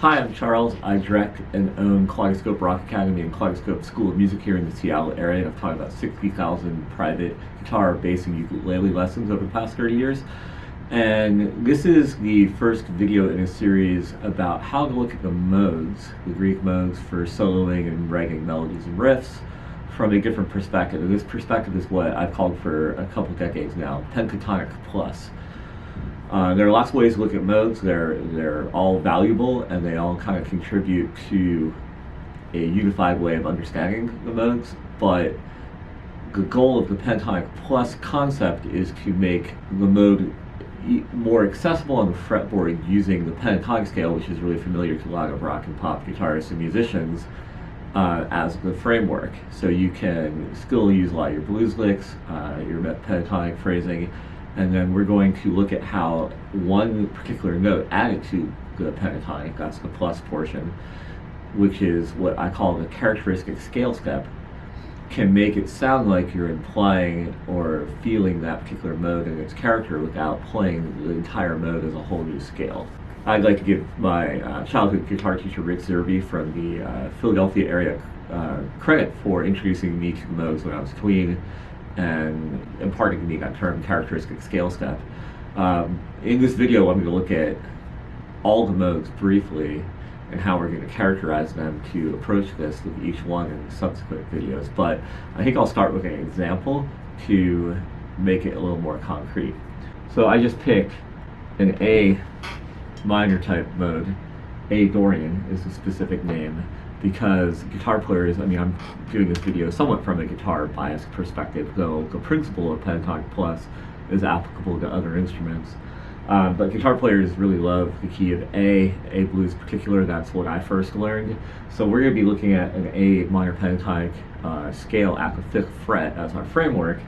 Hi, I'm Charles. I direct and own Kaleidoscope Rock Academy and Kaleidoscope School of Music here in the Seattle area. I've taught about 60,000 private guitar, bass, and ukulele lessons over the past 30 years. And this is the first video in a series about how to look at the modes, the Greek modes for soloing and writing melodies and riffs from a different perspective. And this perspective is what I've called for a couple decades now, Pentatonic Plus. There are lots of ways to look at modes. They're all valuable, and they all kind of contribute to a unified way of understanding the modes. But the goal of the Pentatonic Plus concept is to make the mode more accessible on the fretboard using the Pentatonic Scale, which is really familiar to a lot of rock and pop guitarists and musicians, as the framework. So you can still use a lot of your blues licks, your pentatonic phrasing, and then we're going to look at how one particular note added to the pentatonic, that's the plus portion, which is what I call the characteristic scale step, can make it sound like you're implying or feeling that particular mode and its character without playing the entire mode as a whole new scale. I'd like to give my childhood guitar teacher, Rick Zerby, from the Philadelphia area credit for introducing me to the modes when I was tween and imparting to me that term, characteristic scale step. In this video, I'm going to look at all the modes briefly and how we're going to characterize them to approach this with each one in subsequent videos. But I think I'll start with an example to make it a little more concrete. So I just picked an A minor type mode. A Dorian is the specific name, because guitar players, I'm doing this video somewhat from a guitar bias perspective, though the principle of Pentatonic Plus is applicable to other instruments. But guitar players really love the key of A blues in particular. That's what I first learned. So we're going to be looking at an A minor pentatonic scale at the 5th fret as our framework.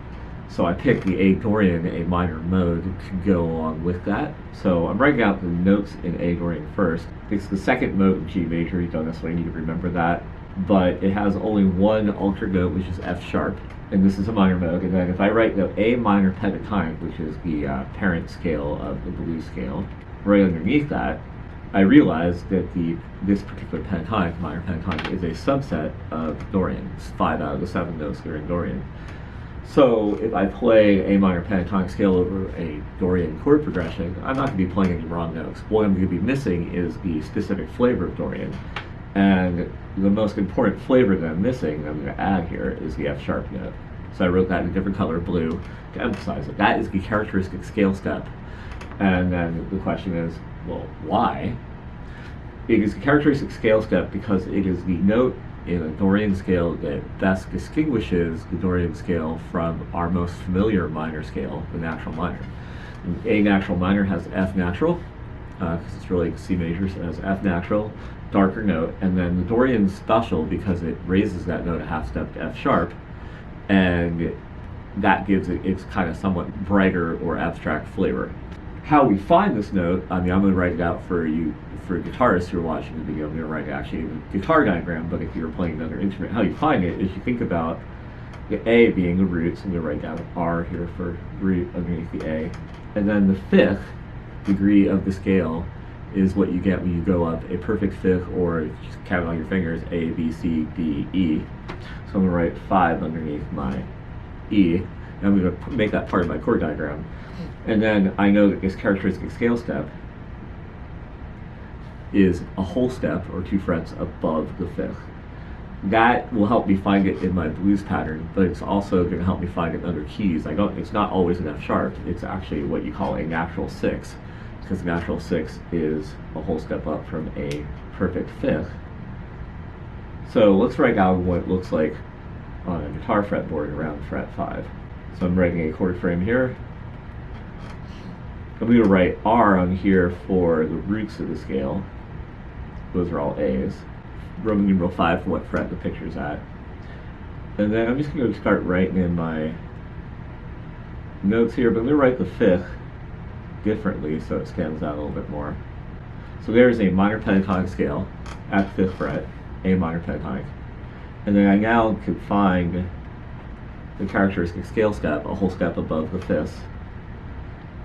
So I picked the A Dorian, a minor mode, to go along with that. So I'm writing out the notes in A Dorian first. It's the second note in G major. You don't necessarily need to remember that, but it has only one altered note, which is F sharp, and this is a minor mode. And then if I write the A minor pentatonic, which is the parent scale of the blues scale, right underneath that, I realize that this particular pentatonic, minor pentatonic, is a subset of Dorian. It's 5 out of the 7 notes that are in Dorian. So if I play A minor pentatonic scale over a Dorian chord progression, I'm not going to be playing any wrong notes. What I'm going to be missing is the specific flavor of Dorian. And the most important flavor that I'm missing, that I'm going to add here, is the F sharp note. So I wrote that in a different color, blue, to emphasize it. That is the characteristic scale step. And then the question is, well, why? It is the characteristic scale step because it is the note in a Dorian scale that best distinguishes the Dorian scale from our most familiar minor scale, the natural minor. A natural minor has F natural, because it's really C major, so it has F natural, darker note, and then the Dorian special because it raises that note a half step to F sharp, and that gives it its kind of somewhat brighter or abstract flavor. How we find this note, I'm going to write it out for you, for guitarists who are watching the video. I'm going to write actually a guitar diagram, but if you're playing another instrument, how you find it is you think about the A being the root, so I'm going to write down R here for root underneath the A, and then the 5th degree of the scale is what you get when you go up a perfect 5th, or just count on your fingers, A, B, C, D, E. So I'm going to write 5 underneath my E, and I'm going to make that part of my chord diagram. And then I know that this characteristic scale step is a whole step or 2 frets above the 5th. That will help me find it in my blues pattern, but it's also going to help me find it in other keys. It's not always an F sharp, it's actually what you call a natural 6, because natural 6 is a whole step up from a perfect 5th. So let's write down what it looks like on a guitar fretboard around fret 5. So I'm writing a chord frame here. I'm going to write R on here for the roots of the scale. Those are all A's. Roman numeral 5 for what fret the picture's at. And then I'm just going to start writing in my notes here, but I'm going to write the 5th differently so it stands out a little bit more. So there's a minor pentatonic scale at the 5th fret, A minor pentatonic. And then I now can find the characteristic scale step, a whole step above the 5th.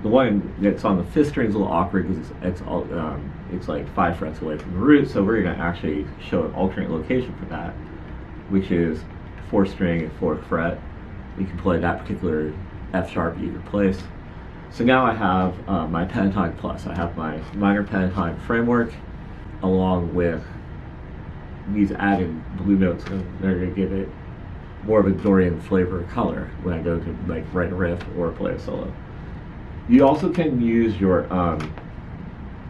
The one that's on the fifth string is a little awkward because it's like 5 frets away from the root, so we're going to actually show an alternate location for that, which is 4th string and 4th fret. You can play that particular F sharp either place. So now I have my Pentatonic Plus. I have my minor pentatonic framework along with these added blue notes. They're going to give it more of a Dorian flavor or color when I go to like write a riff or play a solo. You also can use your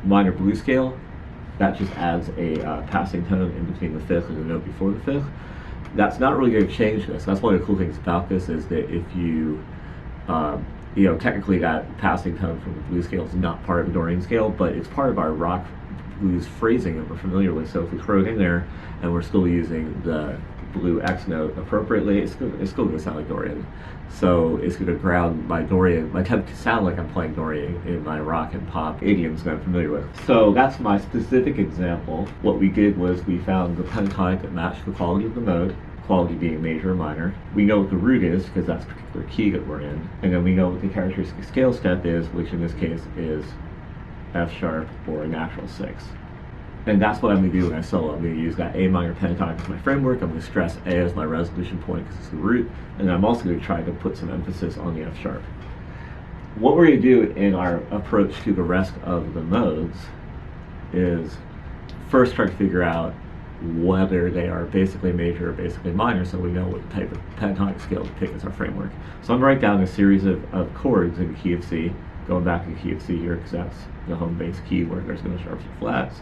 minor blues scale. That just adds a passing tone in between the 5th and the note before the 5th. That's not really going to change this. That's one of the cool things about this is that if you, technically that passing tone from the blues scale is not part of the Dorian scale, but it's part of our rock blues phrasing that we're familiar with. So if we throw it in there and we're still using the blue X note appropriately, it's still going to sound like Dorian. So it's going to ground my Dorian, my attempt to sound like I'm playing Dorian in my rock and pop idioms that I'm familiar with. So that's my specific example. What we did was we found the pentatonic that matched the quality of the mode, quality being major or minor. We know what the root is because that's the particular key that we're in. And then we know what the characteristic scale step is, which in this case is F sharp or a natural 6. And that's what I'm going to do when I solo. I'm going to use that A minor pentatonic as my framework. I'm going to stress A as my resolution point because it's the root. And I'm also going to try to put some emphasis on the F sharp. What we're going to do in our approach to the rest of the modes is first try to figure out whether they are basically major or basically minor, so we know what type of pentatonic scale to pick as our framework. So I'm going to write down a series of chords in the key of C, going back to the key of C here because that's the home base key where there's no sharps or flats.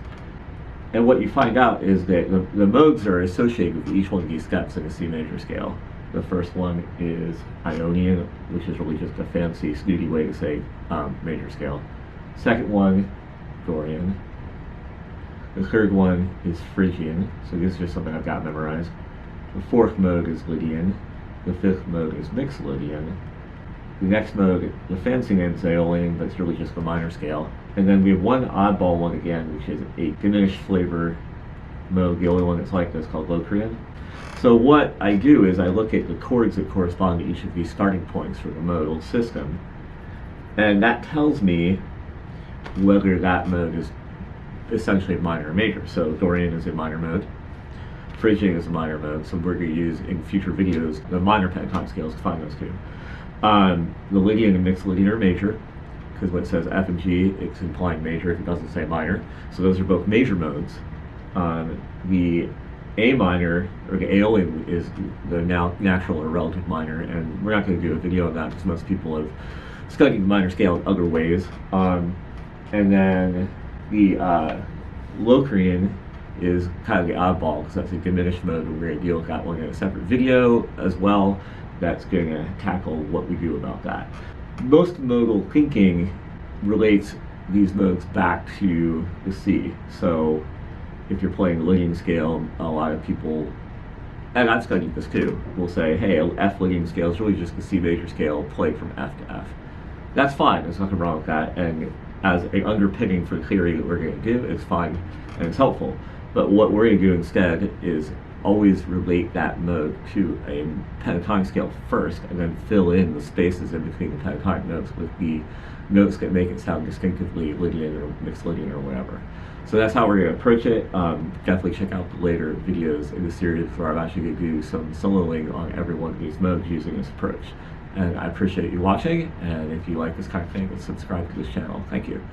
And what you find out is that the modes are associated with each one of these steps in a C major scale. The first one is Ionian, which is really just a fancy, snooty way to say major scale. Second one, Dorian. The third one is Phrygian, so this is just something I've got memorized. The fourth mode is Lydian. The fifth mode is Mixed Lydian. The next mode, the fancy name is Aeolian, but it's really just the minor scale. And then we have one oddball one again, which is a diminished flavor mode. The only one that's like this called Locrian. So what I do is I look at the chords that correspond to each of these starting points for the modal system, and that tells me whether that mode is essentially minor or major. So Dorian is a minor mode. Phrygian is a minor mode, so we're going to use in future videos the minor pentatonic scales to find those two. The Lydian and Mixed Lydian are major, because when it says F and G, it's implying major if it doesn't say minor. So those are both major modes. The A minor, or the Aeolian, is the now natural or relative minor, and we're not going to do a video on that because most people have studied the minor scale in other ways. And then the Locrian is kind of the oddball because that's a diminished mode, and we're going to deal with that one in a separate video as well. That's going to tackle what we do about that. Most modal thinking relates these modes back to the C. So if you're playing the Lydian scale, a lot of people, and I've studied this too, will say, hey, F Lydian scale is really just the C major scale played from F to F. That's fine, there's nothing wrong with that, and as an underpinning for the theory that we're going to do, it's fine and it's helpful. But what we're going to do instead is always relate that mode to a pentatonic scale first, and then fill in the spaces in between the pentatonic notes with the notes that make it sound distinctively Lydian or Mixed Lydian or whatever. So that's how we're going to approach it. Definitely check out the later videos in the series where I'm actually going to do some soloing on every one of these modes using this approach. And I appreciate you watching, and if you like this kind of thing, subscribe to this channel. Thank you.